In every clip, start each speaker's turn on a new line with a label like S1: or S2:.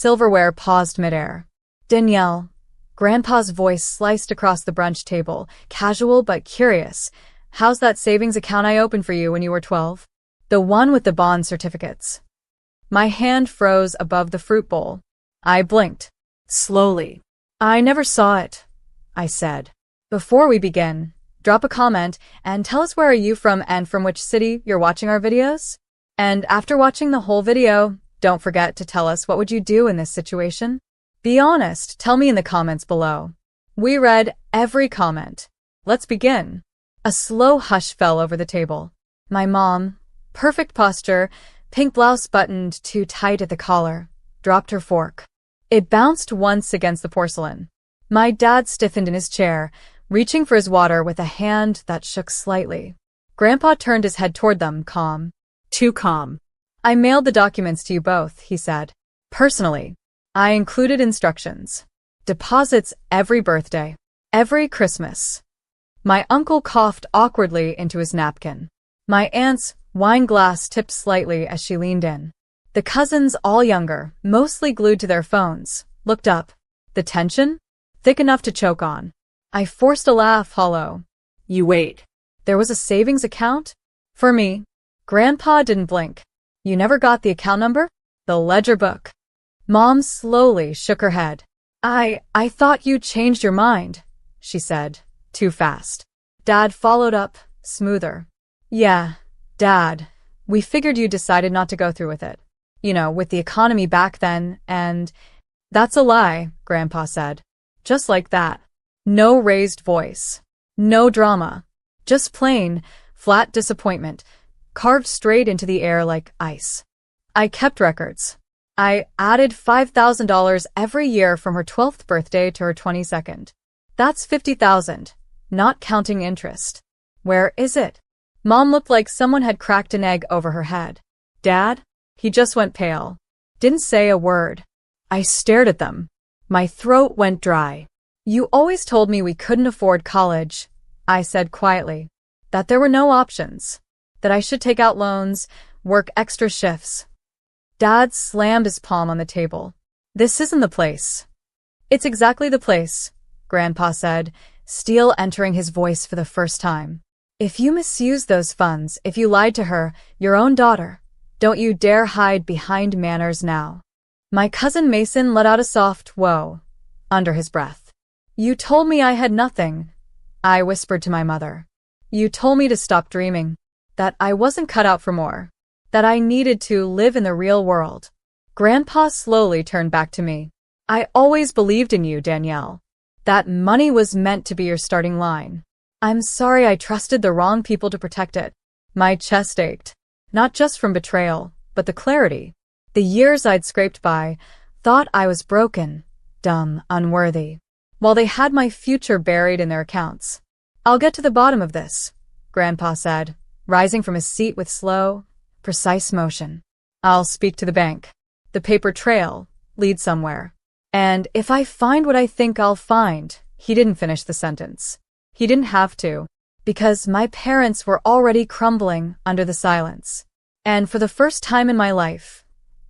S1: Silverware paused midair. Danielle. Grandpa's voice sliced across the brunch table, casual but curious. How's that savings account I opened for you when you were 12? The one with the bond certificates. My hand froze above the fruit bowl. I blinked. Slowly. I never saw it, I said. Before we begin, drop a comment and tell us where are you from and from which city you're watching our videos? And after watching the whole video, don't forget to tell us what would you do in this situation? Be honest, tell me in the comments below. We read every comment. Let's begin. A slow hush fell over the table. My mom, perfect posture, pink blouse buttoned too tight at the collar, dropped her fork. It bounced once against the porcelain. My dad stiffened in his chair, reaching for his water with a hand that shook slightly. Grandpa turned his head toward them, calm. Too calm. I mailed the documents to you both, he said. Personally. I included instructions. Deposits every birthday. Every Christmas. My uncle coughed awkwardly into his napkin. My aunt's wine glass tipped slightly as she leaned in. The cousins, all younger, mostly glued to their phones, looked up. The tension? Thick enough to choke on. I forced a laugh, hollow. You wait. There was a savings account? For me. Grandpa didn't blink. You never got the account number? The ledger book. Mom slowly shook her head. I thought you changed your mind, she said, too fast. Dad followed up, smoother. Yeah, Dad. We figured you decided not to go through with it. You know, with the economy back then, and… That's a lie, Grandpa said. Just like that. No raised voice. No drama. Just plain, flat disappointment, carved straight into the air like ice. I kept records. I added $5,000 every year from her 12th birthday to her 22nd. That's $50,000, not counting interest. Where is it? Mom looked like someone had cracked an egg over her head. Dad? He just went pale. Didn't say a word. I stared at them. My throat went dry. You always told me we couldn't afford college, I said quietly. That there were no options. That I should take out loans, work extra shifts. Dad slammed his palm on the table. This isn't the place. It's exactly the place, Grandpa said, steel entering his voice for the first time. If you misused those funds, if you lied to her, your own daughter, don't you dare hide behind manners now. My cousin Mason let out a soft whoa under his breath. You told me I had nothing, I whispered to my mother. You told me to stop dreaming, that I wasn't cut out for more, that I needed to live in the real world. Grandpa slowly turned back to me. I always believed in you, Danielle. That money was meant to be your starting line. I'm sorry I trusted the wrong people to protect it. My chest ached. Not just from betrayal, but the clarity. The years I'd scraped by, thought I was broken, dumb, unworthy, while they had my future buried in their accounts. I'll get to the bottom of this, Grandpa said, rising from his seat with slow, precise motion. I'll speak to the bank. The paper trail leads somewhere. And if I find what I think I'll find, he didn't finish the sentence. He didn't have to, because my parents were already crumbling under the silence. And for the first time in my life,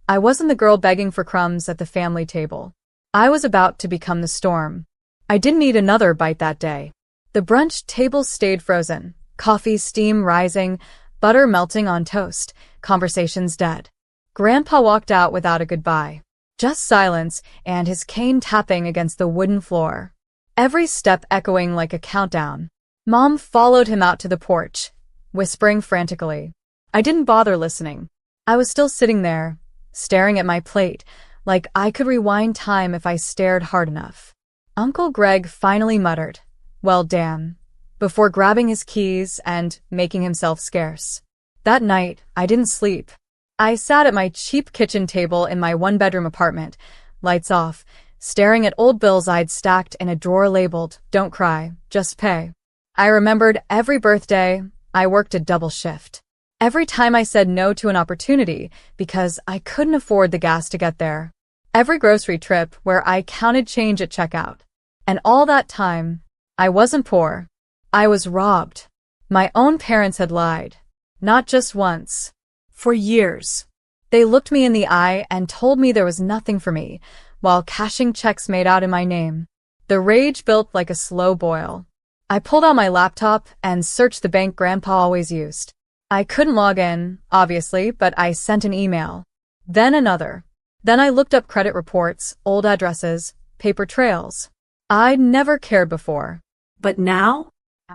S1: I wasn't the girl begging for crumbs at the family table. I was about to become the storm. I didn't eat another bite that day. The brunch table stayed frozen, coffee steam rising, butter melting on toast, conversations dead. Grandpa walked out without a goodbye. Just silence and his cane tapping against the wooden floor. Every step echoing like a countdown. Mom followed him out to the porch, whispering frantically. I didn't bother listening. I was still sitting there, staring at my plate, like I could rewind time if I stared hard enough. Uncle Greg finally muttered, "Well, damn," before grabbing his keys and making himself scarce. That night, I didn't sleep. I sat at my cheap kitchen table in my one-bedroom apartment, lights off, staring at old bills I'd stacked in a drawer labeled, "Don't cry, just pay." I remembered every birthday I worked a double shift. Every time I said no to an opportunity because I couldn't afford the gas to get there. Every grocery trip where I counted change at checkout. And all that time, I wasn't poor. I was robbed. My own parents had lied. Not just once. For years. They looked me in the eye and told me there was nothing for me, while cashing checks made out in my name. The rage built like a slow boil. I pulled out my laptop and searched the bank Grandpa always used. I couldn't log in, obviously, but I sent an email. Then another. Then I looked up credit reports, old addresses, paper trails. I'd never cared before.
S2: But now?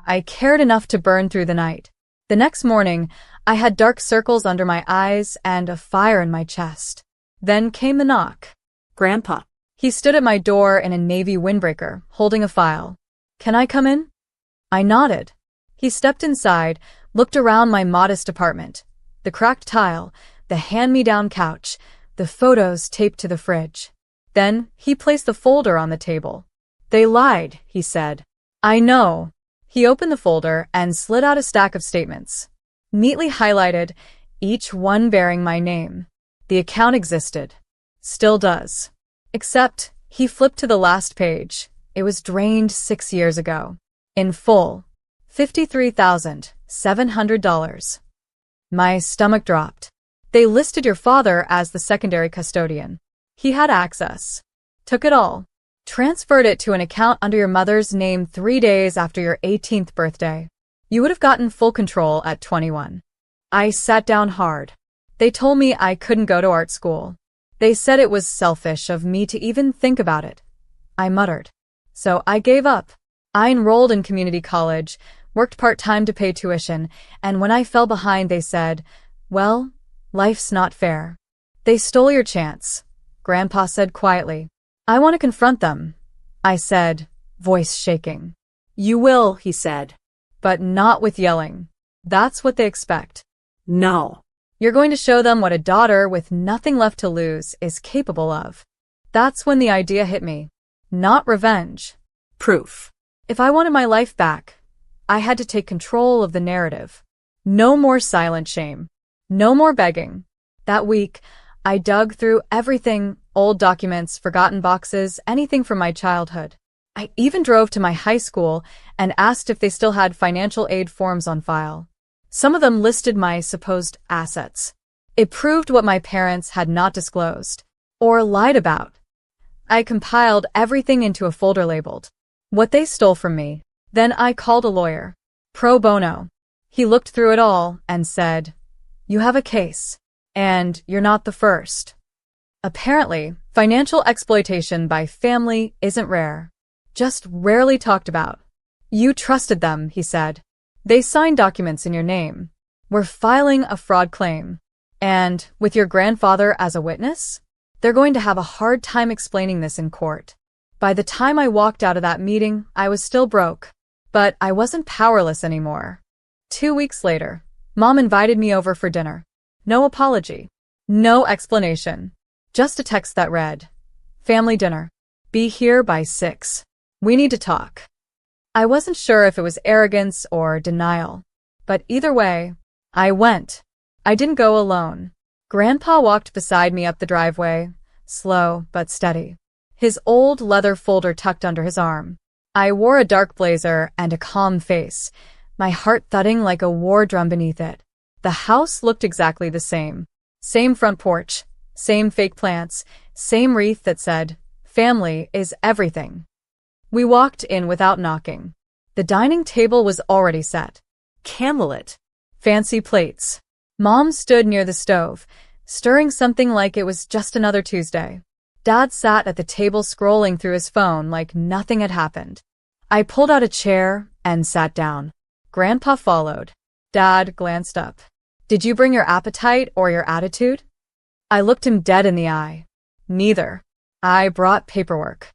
S1: I cared enough to burn through the night. The next morning, I had dark circles under my eyes and a fire in my chest. Then came the knock.
S2: Grandpa.
S1: He stood at my door in a navy windbreaker, holding a file. "Can I come in?" I nodded. He stepped inside, looked around my modest apartment. The cracked tile, the hand-me-down couch, the photos taped to the fridge. Then he placed the folder on the table. "They lied," he said. "I know." He opened the folder and slid out a stack of statements. Neatly highlighted, each one bearing my name. The account existed. Still does. Except, he flipped to the last page. It was drained 6 years ago. In full. $53,700. My stomach dropped. They listed your father as the secondary custodian. He had access. Took it all. Transferred it to an account under your mother's name 3 days after your 18th birthday. You would have gotten full control at 21. I sat down hard. They told me I couldn't go to art school. They said it was selfish of me to even think about it. I muttered. So I gave up. I enrolled in community college, worked part-time to pay tuition, and when I fell behind they said, "Well, life's not fair." "They stole your chance," Grandpa said quietly. "I want to confront them," I said, voice shaking.
S2: "You will," he said.
S1: "But not with yelling. That's what they expect."
S2: "No."
S1: "You're going to show them what a daughter with nothing left to lose is capable of." That's when the idea hit me. Not revenge.
S2: Proof.
S1: If I wanted my life back, I had to take control of the narrative. No more silent shame. No more begging. That week, I dug through everything, old documents, forgotten boxes, anything from my childhood. I even drove to my high school and asked if they still had financial aid forms on file. Some of them listed my supposed assets. It proved what my parents had not disclosed, or lied about. I compiled everything into a folder labeled what they stole from me. Then I called a lawyer. Pro bono. He looked through it all and said, "You have a case. And you're not the first." Apparently, financial exploitation by family isn't rare. Just rarely talked about. "You trusted them," he said. "They signed documents in your name. We're filing a fraud claim. And, with your grandfather as a witness, they're going to have a hard time explaining this in court." By the time I walked out of that meeting, I was still broke. But I wasn't powerless anymore. 2 weeks later, Mom invited me over for dinner. No apology. No explanation. Just a text that read, "Family dinner. Be here by 6. We need to talk." I wasn't sure if it was arrogance or denial. But either way, I went. I didn't go alone. Grandpa walked beside me up the driveway, slow but steady. His old leather folder tucked under his arm. I wore a dark blazer and a calm face, my heart thudding like a war drum beneath it. The house looked exactly the same. Same front porch, same fake plants, same wreath that said, "Family is everything." We walked in without knocking. The dining table was already set.
S2: Camelot.
S1: Fancy plates. Mom stood near the stove, stirring something like it was just another Tuesday. Dad sat at the table scrolling through his phone like nothing had happened. I pulled out a chair and sat down. Grandpa followed. Dad glanced up. "Did you bring your appetite or your attitude?" I looked him dead in the eye. "Neither. I brought paperwork."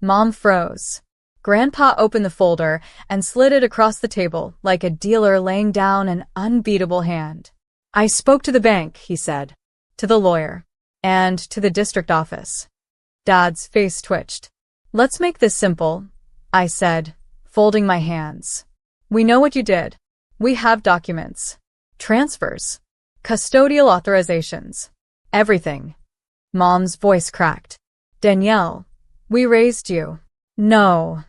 S1: Mom froze. Grandpa opened the folder and slid it across the table like a dealer laying down an unbeatable hand. "I spoke to the bank," he said. "To the lawyer. And to the district office." Dad's face twitched. "Let's make this simple," I said, folding my hands. "We know what you did. We have documents. Transfers. Custodial authorizations. Everything." Mom's voice cracked. "Danielle, we raised you." "No,"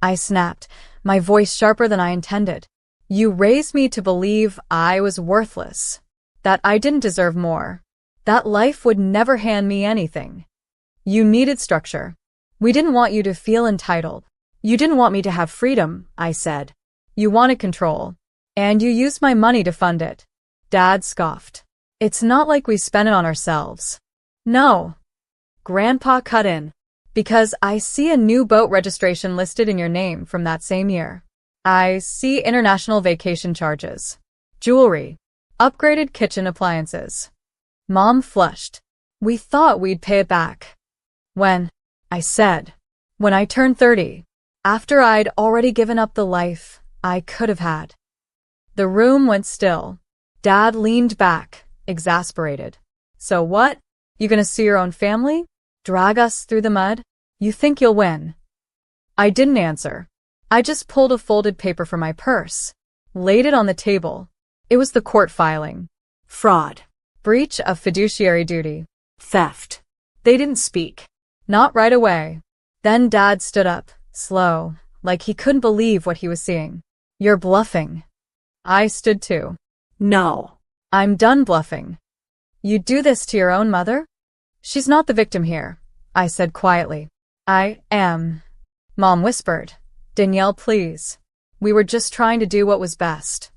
S1: I snapped, my voice sharper than I intended. "You raised me to believe I was worthless. That I didn't deserve more. that life would never hand me anything. You needed structure. We didn't want you to feel entitled.
S2: You didn't want me to have freedom, I said.
S1: You wanted control. And you used my money to fund it. Dad scoffed. It's not like we spent it on ourselves. No.
S2: Grandpa cut in.
S1: Because I see a new boat registration listed in your name from that same year. I see international vacation charges, jewelry, upgraded kitchen appliances. Mom flushed. We thought we'd pay it back. When? I said. When I turned 30. After I'd already given up the life I could have had. The room went still. Dad leaned back, exasperated. So what? You gonna sue your own family? Drag us through the mud? You think you'll win? I didn't answer. I just pulled a folded paper from my purse, laid it on the table. It was the court filing.
S2: Fraud.
S1: Breach of fiduciary duty.
S2: Theft. They didn't speak.
S1: Not right away. Then Dad stood up, slow, like he couldn't believe what he was seeing. You're bluffing. I stood too.
S2: No.
S1: I'm done bluffing. You'd do this to your own mother? She's not the victim here, I said quietly. I am. Mom whispered. Danielle, please. We were just trying to do what was best.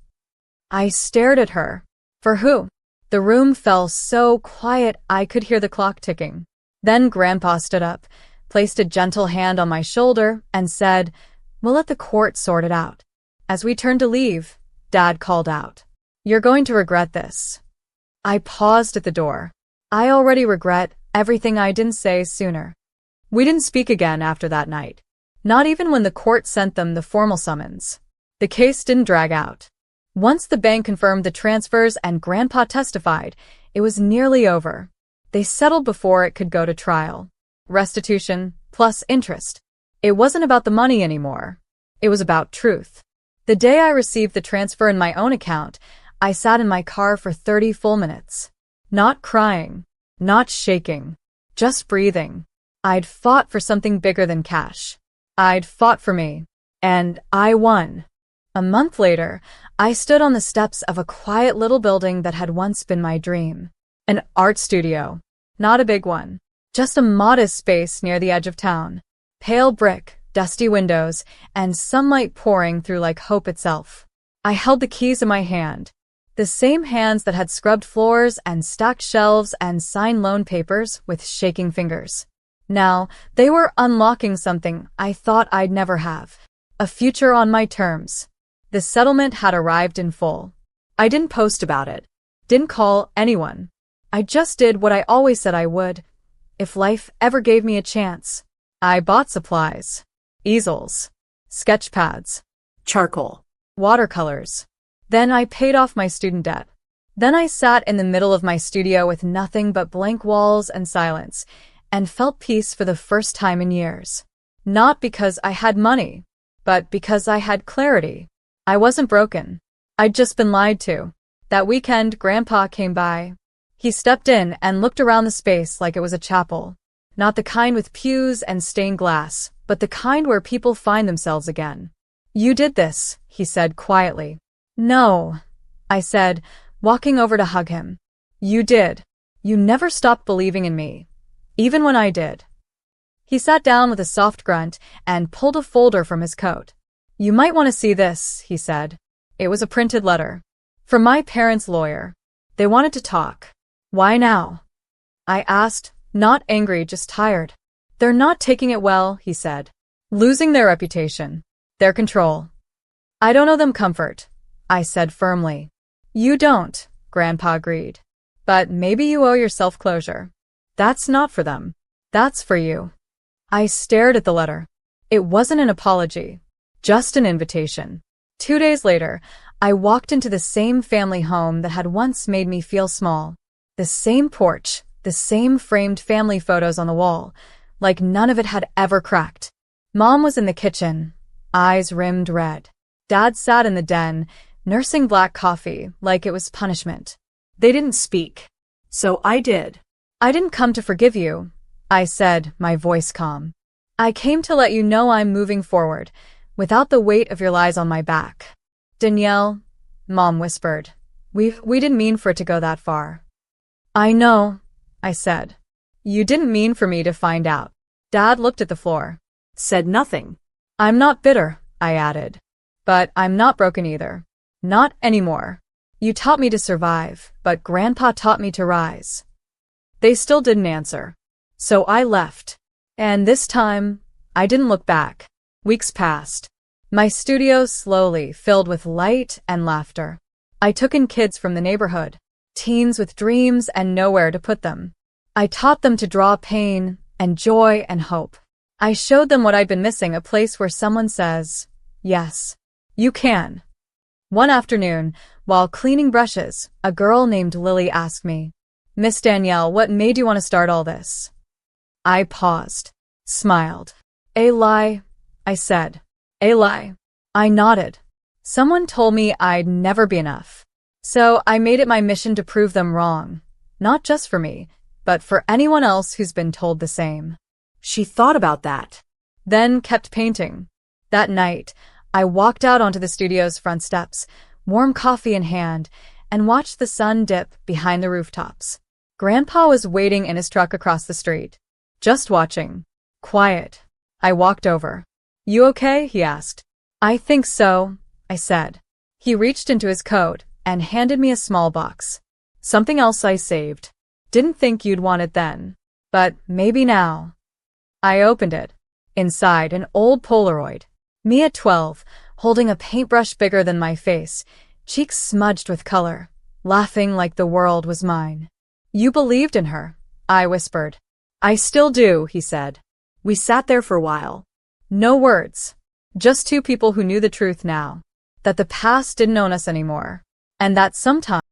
S1: I stared at her. For who? The room fell so quiet I could hear the clock ticking. Then Grandpa stood up, placed a gentle hand on my shoulder, and said, We'll let the court sort it out. As we turned to leave, Dad called out, You're going to regret this. I paused at the door. I already regret everything I didn't say sooner. We didn't speak again after that night. Not even when the court sent them the formal summons. The case didn't drag out. Once the bank confirmed the transfers and Grandpa testified, it was nearly over. They settled before it could go to trial. Restitution plus interest. It wasn't about the money anymore. It was about truth. The day I received the transfer in my own account, I sat in my car for 30 full minutes. Not crying, not shaking, just breathing. I'd fought for something bigger than cash. I'd fought for me. And I won. A month later, I stood on the steps of a quiet little building that had once been my dream. An art studio. Not a big one. Just a modest space near the edge of town. Pale brick, dusty windows, and sunlight pouring through like hope itself. I held the keys in my hand. The same hands that had scrubbed floors and stacked shelves and signed loan papers with shaking fingers. Now, they were unlocking something I thought I'd never have. A future on my terms. The settlement had arrived in full. I didn't post about it. Didn't call anyone. I just did what I always said I would. If life ever gave me a chance. I bought supplies. Easels. Sketch pads.
S2: Charcoal.
S1: Watercolors. Then I paid off my student debt. Then I sat in the middle of my studio with nothing but blank walls and silence, and felt peace for the first time in years. Not because I had money, but because I had clarity. I wasn't broken. I'd just been lied to. That weekend, Grandpa came by. He stepped in and looked around the space like it was a chapel. Not the kind with pews and stained glass, but the kind where people find themselves again. You did this, he said quietly. No, I said, walking over to hug him. You did. You never stopped believing in me. Even when I did. He sat down with a soft grunt and pulled a folder from his coat. You might want to see this, he said. It was a printed letter. From my parents' lawyer. They wanted to talk. Why now? I asked, not angry, just tired. They're not taking it well, he said. Losing their reputation. Their control. I don't owe them comfort, I said firmly. You don't, Grandpa agreed. But maybe you owe yourself closure. That's not for them. That's for you. I stared at the letter. It wasn't an apology, just an invitation. 2 days later, I walked into the same family home that had once made me feel small. The same porch, the same framed family photos on the wall, like none of it had ever cracked. Mom was in the kitchen, eyes rimmed red. Dad sat in the den, nursing black coffee like it was punishment. They didn't speak. So I did. I didn't come to forgive you, I said, my voice calm. I came to let you know I'm moving forward, without the weight of your lies on my back. Danielle, Mom whispered, we didn't mean for it to go that far. I know, I said. You didn't mean for me to find out. Dad looked at the floor.
S2: Said nothing.
S1: I'm not bitter, I added. But I'm not broken either. Not anymore. You taught me to survive, but Grandpa taught me to rise. They still didn't answer. So I left. And this time, I didn't look back. Weeks passed. My studio slowly filled with light and laughter. I took in kids from the neighborhood, teens with dreams and nowhere to put them. I taught them to draw pain and joy and hope. I showed them what I'd been missing, a place where someone says, yes, you can. One afternoon, while cleaning brushes, a girl named Lily asked me, Miss Danielle, what made you want to start all this? I paused, smiled. A lie, I said. A lie. I nodded. Someone told me I'd never be enough. So I made it my mission to prove them wrong. Not just for me, but for anyone else who's been told the same.
S2: She thought about that.
S1: Then kept painting. That night, I walked out onto the studio's front steps, warm coffee in hand, and watched the sun dip behind the rooftops. Grandpa was waiting in his truck across the street. Just watching. Quiet. I walked over. You okay? He asked. I think so, I said. He reached into his coat and handed me a small box. Something else I saved. Didn't think you'd want it then. But maybe now. I opened it. Inside, an old Polaroid. Me at 12, holding a paintbrush bigger than my face, cheeks smudged with color, laughing like the world was mine. You believed in her, I whispered. I still do, he said. We sat there for a while. No words. Just two people who knew the truth now. That the past didn't own us anymore. And that sometimes